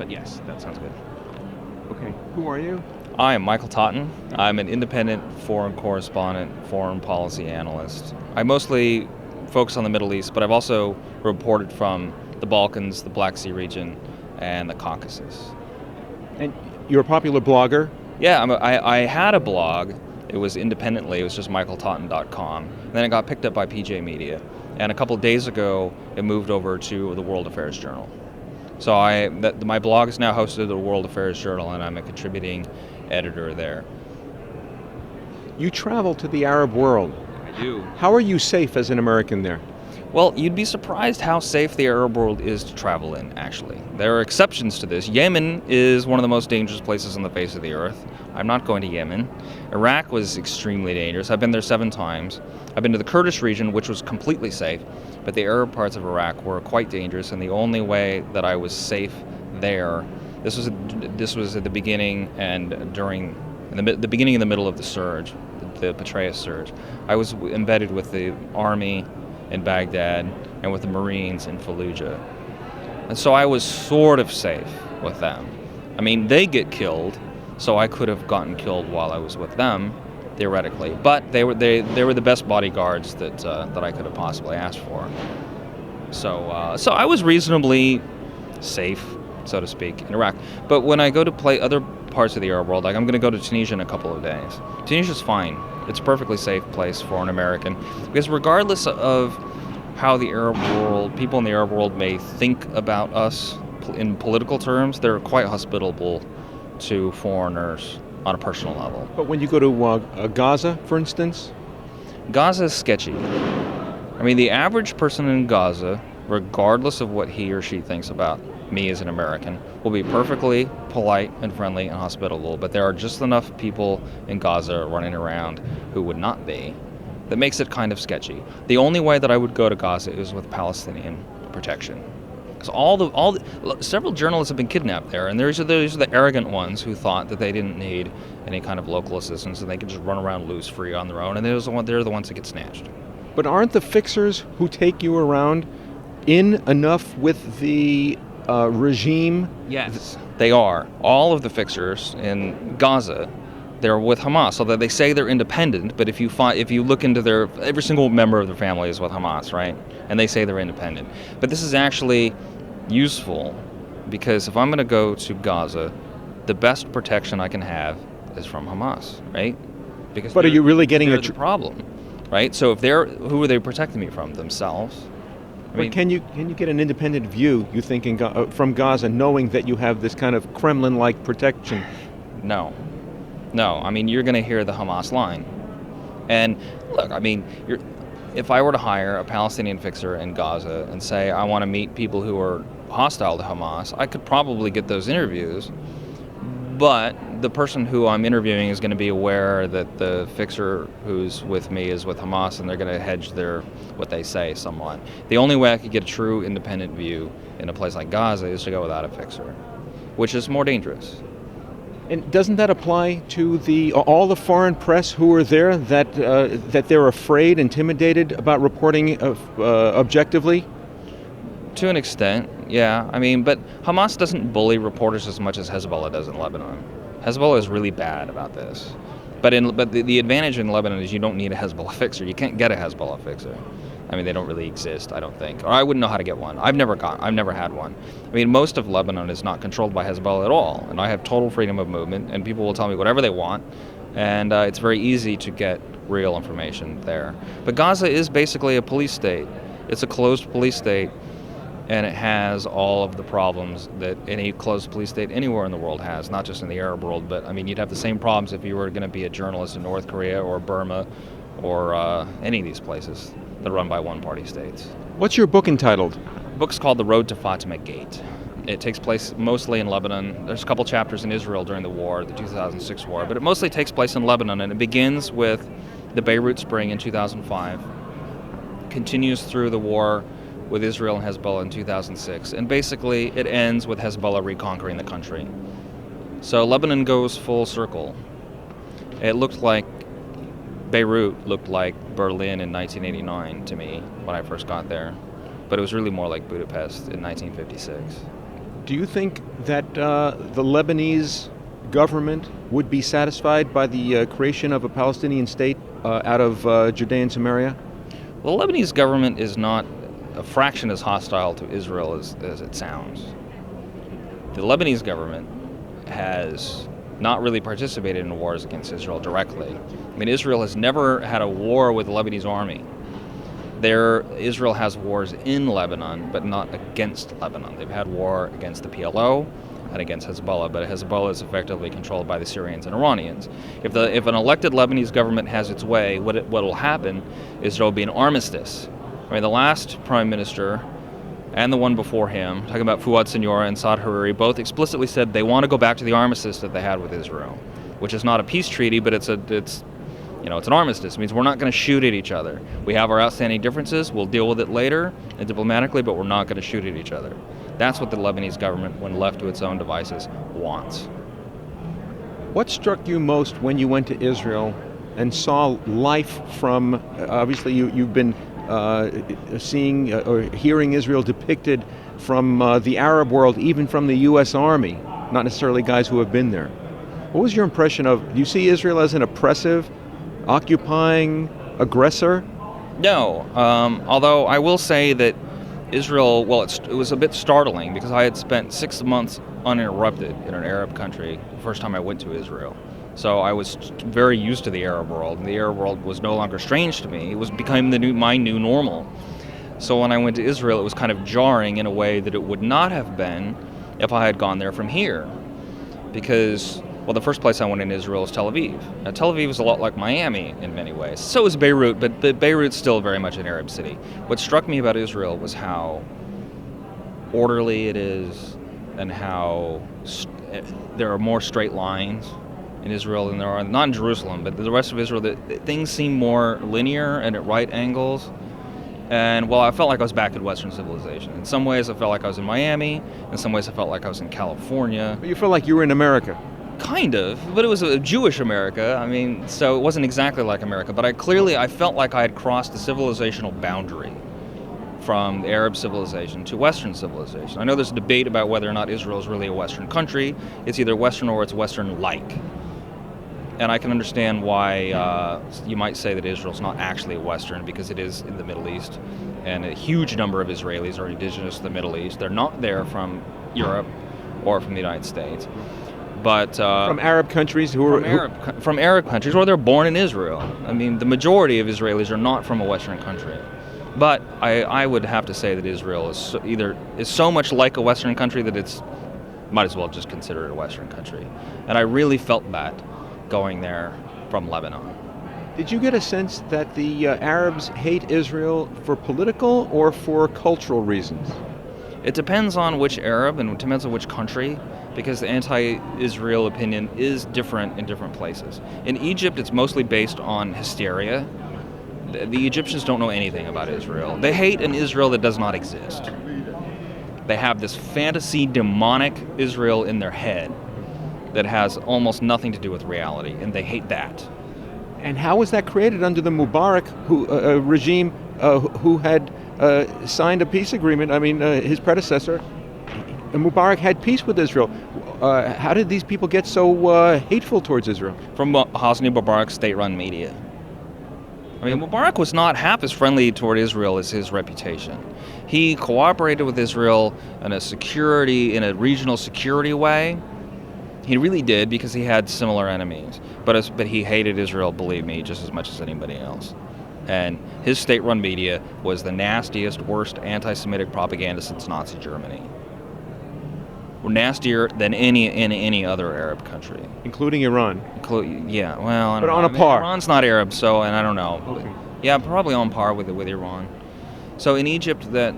But yes, that sounds good. Okay. Who are you? I am Michael Totten. I'm an independent foreign correspondent, foreign policy analyst. I mostly focus on the Middle East, but I've also reported from the Balkans, the Black Sea region, and the Caucasus. And you're a popular blogger. Yeah, I had a blog. It was independently. It was just michaeltotten.com. And then it got picked up by PJ Media. And a couple of days ago, it moved over to the World Affairs Journal. So my blog is now hosted at the World Affairs Journal, and I'm a contributing editor there. You travel to the Arab world. I do. How are you safe as an American there? Well, you'd be surprised how safe the Arab world is to travel in, actually. There are exceptions to this. Yemen is one of the most dangerous places on the face of the earth. I'm not going to Yemen. Iraq was extremely dangerous. I've been there 7 times. I've been to the Kurdish region, which was completely safe, but the Arab parts of Iraq were quite dangerous, and the only way that I was safe there, this was at the beginning and the beginning and the middle of the surge, the Petraeus surge. I was embedded with the army in Baghdad and with the Marines in Fallujah. And so I was sort of safe with them. I mean, they get killed, so I could have gotten killed while I was with them, theoretically. But they were the best bodyguards that I could have possibly asked for. So I was reasonably safe, so to speak, in Iraq. But when I go to play other parts of the Arab world, like I'm going to go to Tunisia in a couple of days. Tunisia's fine. It's a perfectly safe place for an American, because regardless of how the Arab world, people in the Arab world may think about us in political terms, they're quite hospitable to foreigners on a personal level. But when you go to Gaza, for instance? Gaza is sketchy. I mean, the average person in Gaza, regardless of what he or she thinks about me as an American, will be perfectly polite and friendly and hospitable, but there are just enough people in Gaza running around who would not be. That makes it kind of sketchy. The only way that I would go to Gaza is with Palestinian protection. Because several journalists have been kidnapped there, and these are the arrogant ones who thought that they didn't need any kind of local assistance and they could just run around loose free on their own, and they're the ones that get snatched. But aren't the fixers who take you around in enough with the regime? Yes, they are. All of the fixers in Gaza, they're with Hamas, although they say they're independent, but if you look into every single member of their family is with Hamas, right? And they say they're independent. But this is actually useful, because if I'm going to go to Gaza, the best protection I can have is from Hamas, right? But are you really getting the problem, right? So who are they protecting me from? Themselves? But can you get an independent view, you think, from Gaza, knowing that you have this kind of Kremlin-like protection? No. I mean, you're going to hear the Hamas line. And look, I mean, if I were to hire a Palestinian fixer in Gaza and say, I want to meet people who are hostile to Hamas, I could probably get those interviews. But the person who I'm interviewing is going to be aware that the fixer who's with me is with Hamas, and they're going to hedge what they say somewhat. The only way I could get a true independent view in a place like Gaza is to go without a fixer, which is more dangerous. And doesn't that apply to all the foreign press who are there, that they're afraid, intimidated about reporting objectively? To an extent, yeah. I mean, but Hamas doesn't bully reporters as much as Hezbollah does in Lebanon. Hezbollah is really bad about this. But the advantage in Lebanon is you don't need a Hezbollah fixer. You can't get a Hezbollah fixer. I mean, they don't really exist, I don't think. Or I wouldn't know how to get one. I've never had one. I mean, most of Lebanon is not controlled by Hezbollah at all, and I have total freedom of movement, and people will tell me whatever they want, and it's very easy to get real information there. But Gaza is basically a police state. It's a closed police state, and it has all of the problems that any closed police state anywhere in the world has, not just in the Arab world, but I mean, you'd have the same problems if you were going to be a journalist in North Korea or Burma or any of these places that are run by one-party states. What's your book entitled? The book's called The Road to Fatima Gate. It takes place mostly in Lebanon. There's a couple chapters in Israel during the war, the 2006 war, but it mostly takes place in Lebanon, and it begins with the Beirut Spring in 2005, continues through the war with Israel and Hezbollah in 2006, and basically it ends with Hezbollah reconquering the country. So Lebanon goes full circle. It looked like Beirut looked like Berlin in 1989 to me when I first got there, but it was really more like Budapest in 1956. Do you think that the Lebanese government would be satisfied by the creation of a Palestinian state out of Judea and Samaria? The Lebanese government is not a fraction as hostile to Israel as it sounds. The Lebanese government has not really participated in wars against Israel directly. I mean, Israel has never had a war with the Lebanese army. Israel has wars in Lebanon, but not against Lebanon. They've had war against the PLO and against Hezbollah, but Hezbollah is effectively controlled by the Syrians and Iranians. If an elected Lebanese government has its way, what will happen is there will be an armistice. I mean, the last prime minister and the one before him, talking about Fuad Siniora and Saad Hariri, both explicitly said they want to go back to the armistice that they had with Israel, which is not a peace treaty, but it's an armistice. It means we're not going to shoot at each other. We have our outstanding differences. We'll deal with it later and diplomatically, but we're not going to shoot at each other. That's what the Lebanese government, when left to its own devices, wants. What struck you most when you went to Israel and saw life from, obviously you've been seeing or hearing Israel depicted from the Arab world, even from the U.S. Army, not necessarily guys who have been there. What was your impression of, do you see Israel as an oppressive, occupying aggressor? No, although I will say that Israel, well, it was a bit startling because I had spent 6 months uninterrupted in an Arab country the first time I went to Israel. So I was very used to the Arab world, and the Arab world was no longer strange to me. It was becoming my new normal. So when I went to Israel, it was kind of jarring in a way that it would not have been if I had gone there from here. Because, well, the first place I went in Israel is Tel Aviv. Now, Tel Aviv is a lot like Miami in many ways. So is Beirut, but Beirut's still very much an Arab city. What struck me about Israel was how orderly it is and how there are more straight lines in Israel than there are, not in Jerusalem, but the rest of Israel, that things seem more linear and at right angles. And, well, I felt like I was back in Western civilization. In some ways, I felt like I was in Miami. In some ways, I felt like I was in California. But you felt like you were in America. Kind of, but it was a Jewish America. I mean, so it wasn't exactly like America, but I felt like I had crossed the civilizational boundary from Arab civilization to Western civilization. I know there's a debate about whether or not Israel is really a Western country. It's either Western or it's Western-like. And I can understand why you might say that Israel's not actually Western, because it is in the Middle East, and a huge number of Israelis are indigenous to the Middle East. They're not there from Europe or from the United States. But from Arab countries from Arab countries, or they're born in Israel. I mean, the majority of Israelis are not from a Western country. But I would have to say that Israel is so much like a Western country that it's might as well just consider it a Western country. And I really felt that going there from Lebanon. Did you get a sense that the Arabs hate Israel for political or for cultural reasons? It depends on which Arab and it depends on which country, because the anti-Israel opinion is different in different places. In Egypt, it's mostly based on hysteria. The Egyptians don't know anything about Israel. They hate an Israel that does not exist. They have this fantasy demonic Israel in their head that has almost nothing to do with reality, and they hate that. And how was that created under the Mubarak regime who had signed a peace agreement? I mean, his predecessor, Mubarak, had peace with Israel. How did these people get so hateful towards Israel? From Hosni Mubarak's state-run media. I mean, Mubarak was not half as friendly toward Israel as his reputation. He cooperated with Israel in a regional security way. He really did, because he had similar enemies. But he hated Israel, believe me, just as much as anybody else. And his state-run media was the nastiest, worst anti-Semitic propaganda since Nazi Germany. Nastier than any other Arab country, including Iran. Yeah, well, I don't but know. On a par. Iran's not Arab, so, and I don't know. Okay. Yeah, probably on par with Iran. So in Egypt, the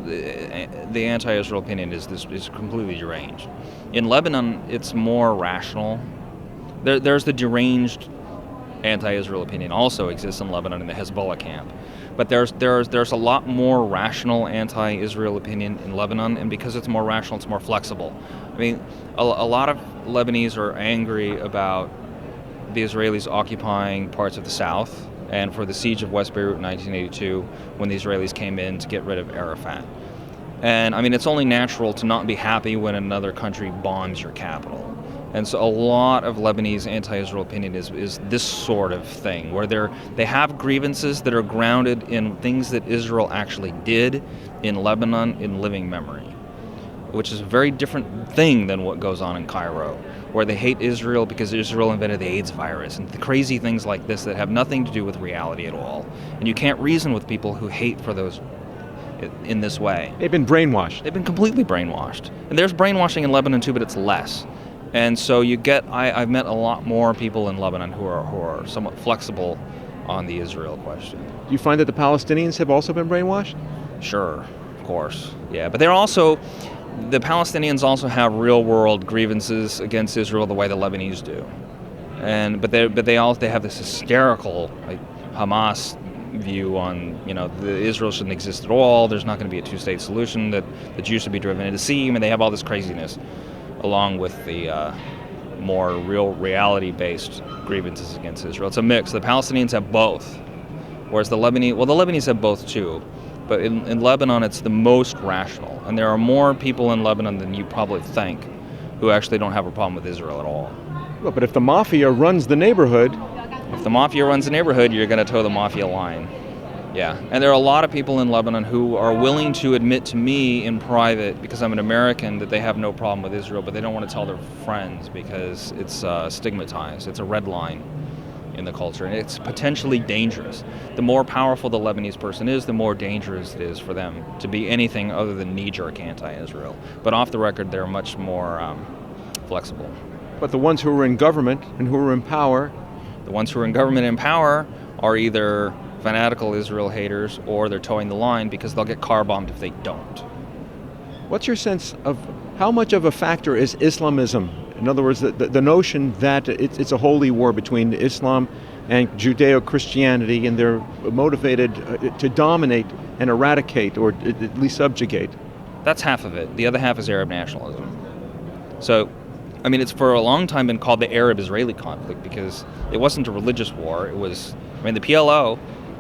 anti-Israel opinion is completely deranged. In Lebanon, it's more rational. There's the deranged anti-Israel opinion also exists in Lebanon in the Hezbollah camp. But there's a lot more rational anti-Israel opinion in Lebanon, and because it's more rational, it's more flexible. I mean, a lot of Lebanese are angry about the Israelis occupying parts of the south, and for the siege of West Beirut in 1982, when the Israelis came in to get rid of Arafat. And I mean, it's only natural to not be happy when another country bombs your capital. And so a lot of Lebanese anti-Israel opinion is this sort of thing, where they have grievances that are grounded in things that Israel actually did in Lebanon in living memory, which is a very different thing than what goes on in Cairo, where they hate Israel because Israel invented the AIDS virus and the crazy things like this that have nothing to do with reality at all. And you can't reason with people who hate for those in this way. They've been brainwashed. They've been completely brainwashed. And there's brainwashing in Lebanon too, but it's less. And so I've met a lot more people in Lebanon who are somewhat flexible on the Israel question. Do you find that the Palestinians have also been brainwashed? Sure, of course, yeah. But the Palestinians also have real-world grievances against Israel the way the Lebanese do, but they have this hysterical Hamas view on Israel shouldn't exist at all. There's not going to be a two-state solution. That the Jews should be driven into seam, and they have all this craziness, along with the more reality-based grievances against Israel. It's a mix. The Palestinians have both, whereas the Lebanese have both too. But in Lebanon, it's the most rational, and there are more people in Lebanon than you probably think who actually don't have a problem with Israel at all. Well, but if the mafia runs the neighborhood... If the mafia runs the neighborhood, you're going to toe the mafia line. Yeah, and there are a lot of people in Lebanon who are willing to admit to me in private, because I'm an American, that they have no problem with Israel, but they don't want to tell their friends because it's stigmatized. It's a red line in the culture, and it's potentially dangerous. The more powerful the Lebanese person is, the more dangerous it is for them to be anything other than knee-jerk anti-Israel. But off the record, they're much more flexible. But the ones who are in government and who are in power... The ones who are in government and power are either fanatical Israel haters or they're towing the line because they'll get car bombed if they don't. What's your sense of how much of a factor is Islamism? In other words, the notion that it's a holy war between Islam and Judeo-Christianity, and they're motivated to dominate and eradicate, or at least subjugate. That's half of it. The other half is Arab nationalism. So, I mean, it's for a long time been called the Arab-Israeli conflict because it wasn't a religious war. It was, the PLO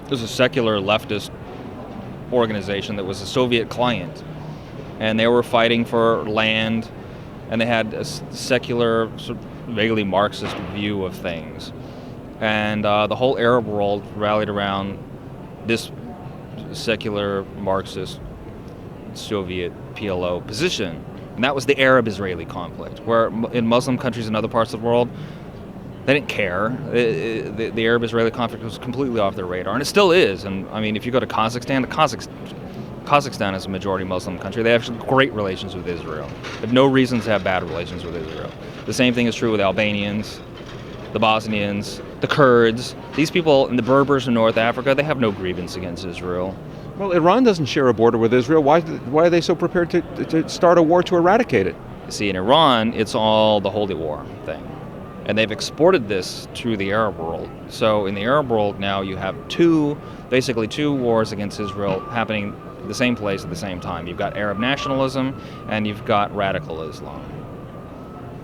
was a secular leftist organization that was a Soviet client. And they were fighting for land, and they had a secular, sort of vaguely Marxist view of things. And the whole Arab world rallied around this secular Marxist Soviet PLO position. And that was the Arab-Israeli conflict, where in Muslim countries and other parts of the world, they didn't care. The Arab-Israeli conflict was completely off their radar, and it still is. And I mean, if you go to Kazakhstan, Kazakhstan is a majority Muslim country. They have great relations with Israel. They have no reason to have bad relations with Israel. The same thing is true with Albanians, the Bosnians, the Kurds. These people, and the Berbers in North Africa, they have no grievance against Israel. Well, Iran doesn't share a border with Israel. Why are they so prepared to start a war to eradicate it? See, in Iran, it's all the holy war thing. And they've exported this to the Arab world. So in the Arab world now, you have basically two wars against Israel happening in the same place at the same time. You've got Arab nationalism, and you've got radical Islam.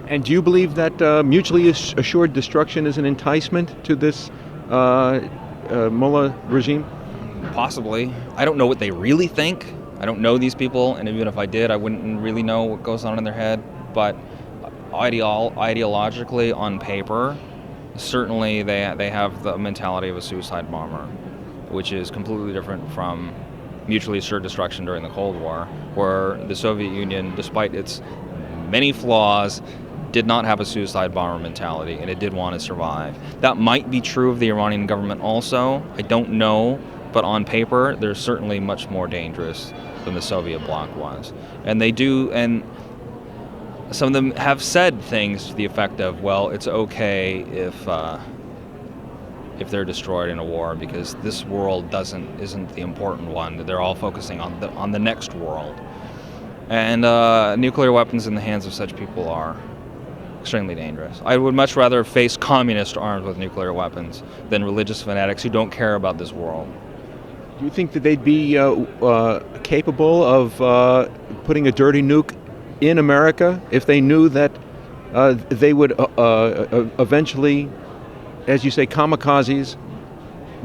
And do you believe that mutually assured destruction is an enticement to this mullah regime? Possibly. I don't know what they really think. I don't know these people, and even if I did, I wouldn't really know what goes on in their head. But ideologically, on paper, certainly they have the mentality of a suicide bomber, which is completely different from mutually assured destruction during the Cold War, where the Soviet Union, despite its many flaws, did not have a suicide bomber mentality, and it did want to survive. That might be true of the Iranian government also. I don't know. But on paper, they're certainly much more dangerous than the Soviet bloc was. And they do, and some of them have said things to the effect of, well, it's okay if they're destroyed in a war because this world isn't the important one. They're all focusing on the next world. And nuclear weapons in the hands of such people are extremely dangerous. I would much rather face communists armed with nuclear weapons than religious fanatics who don't care about this world. Do you think that they'd be capable of putting a dirty nuke in America if they knew that they would eventually, as you say, kamikazes,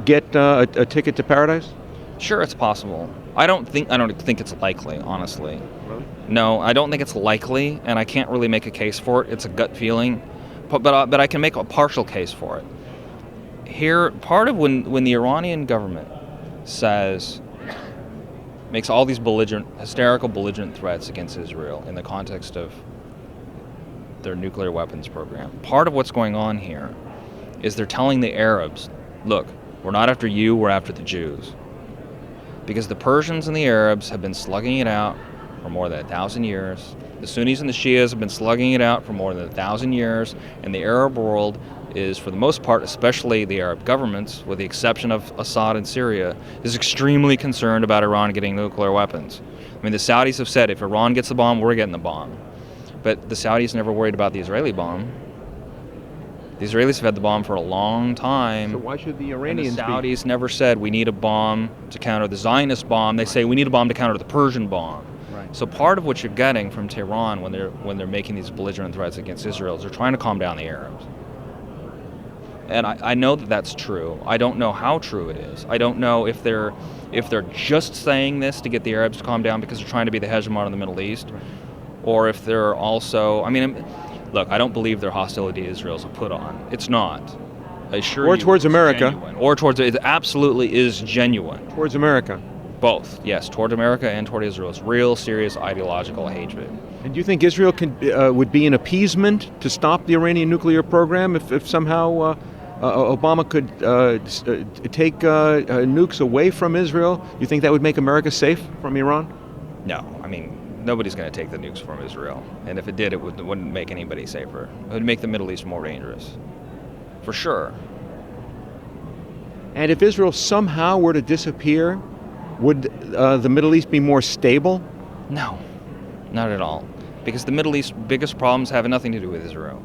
get a ticket to paradise? Sure, it's possible. I don't think it's likely, honestly. Really? No, I don't think it's likely, and I can't really make a case for it. It's a gut feeling, but I can make a partial case for it. Here, part of when the Iranian government makes all these hysterical belligerent threats against Israel in the context of their nuclear weapons program, part of what's going on here is they're telling the Arabs, look, we're not after you, we're after the Jews. Because the Persians and the Arabs have been slugging it out for more than 1,000 years. The Sunnis and the Shias have been slugging it out for more than 1,000 years. And the Arab world is, for the most part, especially the Arab governments, with the exception of Assad in Syria, is extremely concerned about Iran getting nuclear weapons. I mean, the Saudis have said, if Iran gets the bomb, we're getting the bomb. But the Saudis never worried about the Israeli bomb. The Israelis have had the bomb for a long time. So why should the Iranians and the Saudis never said we need a bomb to counter the Zionist bomb. They say we need a bomb to counter the Persian bomb. Right. So part of what you're getting from Tehran when they're making these belligerent threats against Israel is they're trying to calm down the Arabs. And I know that that's true. I don't know how true it is. I don't know if they're just saying this to get the Arabs to calm down because they're trying to be the hegemon in the Middle East, Right. or if they're also. I mean, look, I don't believe their hostility to Israel is a put on. It's not. I assure Or you towards it's America. genuine. Or towards it absolutely is genuine. Towards America. Both, yes, toward America and toward Israel. It's real, serious ideological hatred. And do you think Israel would be an appeasement to stop the Iranian nuclear program if somehow Obama could take nukes away from Israel? You think that would make America safe from Iran? No, I mean, nobody's going to take the nukes from Israel. And if it did, it wouldn't make anybody safer. It would make the Middle East more dangerous. For sure. And if Israel somehow were to disappear, would the Middle East be more stable? No, not at all. Because the Middle East's biggest problems have nothing to do with Israel.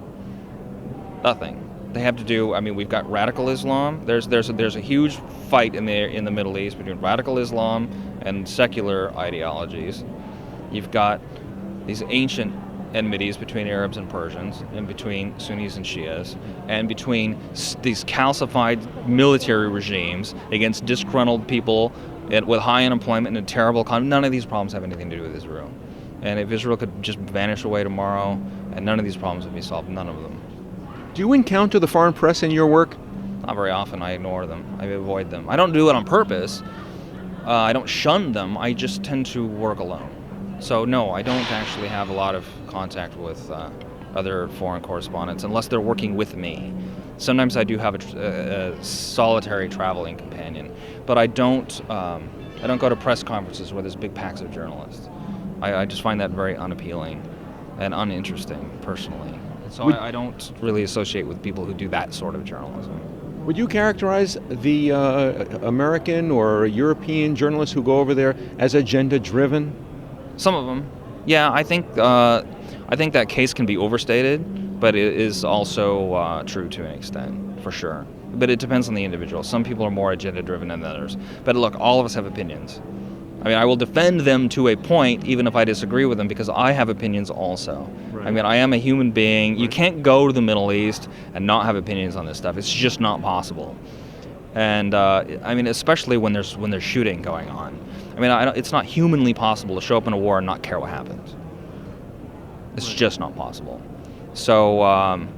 Nothing. They have to do. I mean, we've got radical Islam. There's a huge fight in the Middle East between radical Islam and secular ideologies. You've got these ancient enmities between Arabs and Persians, and between Sunnis and Shias, and between these calcified military regimes against disgruntled people with high unemployment and a terrible economy. None of these problems have anything to do with Israel. And if Israel could just vanish away tomorrow, and none of these problems would be solved, none of them. Do you encounter the foreign press in your work? Not very often. I ignore them. I avoid them. I don't do it on purpose. I don't shun them. I just tend to work alone. So no, I don't actually have a lot of contact with other foreign correspondents unless they're working with me. Sometimes I do have a solitary traveling companion, but I don't go to press conferences where there's big packs of journalists. I just find that very unappealing and uninteresting personally. So I don't really associate with people who do that sort of journalism. Would you characterize the American or European journalists who go over there as agenda-driven? Some of them, yeah. I think that case can be overstated, but it is also true to an extent, for sure. But it depends on the individual. Some people are more agenda-driven than others. But look, all of us have opinions. I mean, I will defend them to a point, even if I disagree with them, because I have opinions also. Right. I mean, I am a human being. Right. You can't go to the Middle East and not have opinions on this stuff. It's just not possible. And I mean, especially when there's shooting going on. I mean, it's not humanly possible to show up in a war and not care what happens. It's just not possible. So,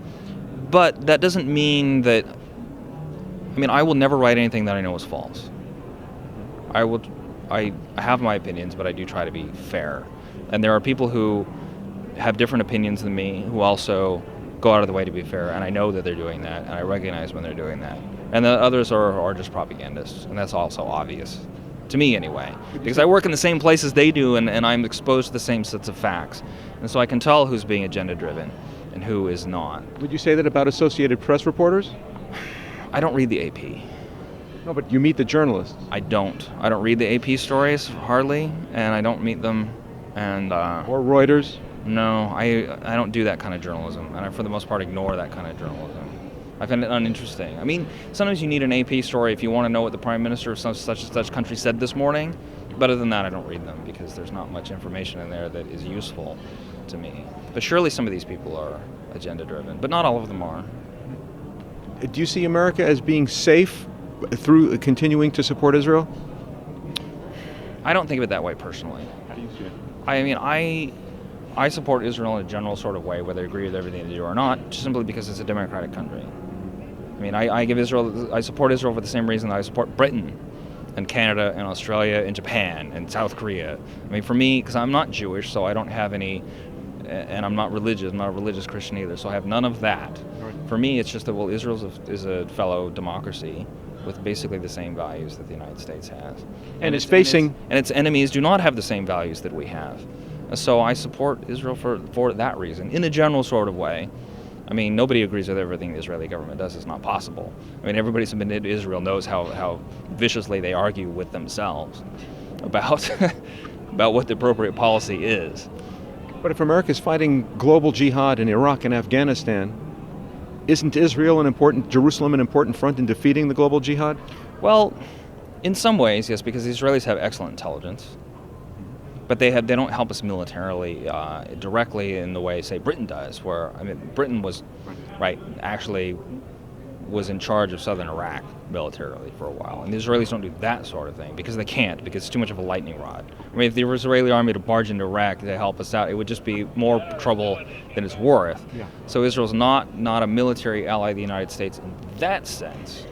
but that doesn't mean that. I mean, I will never write anything that I know is false. I have my opinions, but I do try to be fair. And there are people who have different opinions than me who also go out of the way to be fair, and I know that they're doing that, and I recognize when they're doing that. And the others are just propagandists, and that's also obvious. To me, anyway. Because I work in the same places they do, and I'm exposed to the same sets of facts. And so I can tell who's being agenda-driven and who is not. Would you say that about Associated Press reporters? I don't read the AP. No, but you meet the journalists. I don't read the AP stories, hardly, and I don't meet them. And or Reuters? No, I don't do that kind of journalism, and I, for the most part, ignore that kind of journalism. I find it uninteresting. I mean, sometimes you need an AP story if you want to know what the Prime Minister of such and such country said this morning, but other than that, I don't read them, because there's not much information in there that is useful to me. But surely some of these people are agenda-driven, but not all of them are. Do you see America as being safe through continuing to support Israel? I don't think of it that way personally. How do you see it? I mean, I support Israel in a general sort of way, whether I agree with everything they do or not, just simply because it's a democratic country. I mean, I support Israel for the same reason that I support Britain and Canada and Australia and Japan and South Korea. I mean, for me, because I'm not Jewish, so I don't have any, and I'm not religious. I'm not a religious Christian either, so I have none of that. Right. For me, it's just that, well, Israel is a fellow democracy with basically the same values that the United States has. And it's facing... And its enemies do not have the same values that we have. So I support Israel for that reason, in a general sort of way. I mean, nobody agrees with everything the Israeli government does. It's not possible. I mean, everybody who's been to Israel knows how viciously they argue with themselves about about what the appropriate policy is. But if America's fighting global jihad in Iraq and Afghanistan, isn't Jerusalem an important front in defeating the global jihad? Well, in some ways, yes, because the Israelis have excellent intelligence. But they don't help us militarily directly in the way, say, Britain does, where, I mean, Britain was in charge of southern Iraq militarily for a while. And the Israelis don't do that sort of thing because they can't, because it's too much of a lightning rod. I mean, if the Israeli army to barge into Iraq to help us out, it would just be more trouble than it's worth. Yeah. So Israel's not a military ally of the United States in that sense.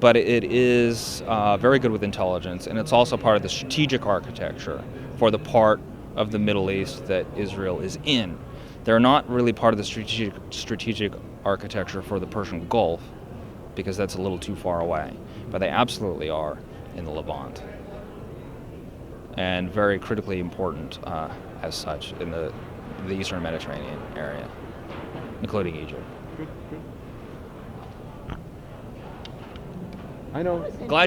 But it is very good with intelligence, and it's also part of the strategic architecture for the part of the Middle East that Israel is in. They're not really part of the strategic architecture for the Persian Gulf, because that's a little too far away. But they absolutely are in the Levant, and very critically important as such in the Eastern Mediterranean area, including Egypt. I know. Glad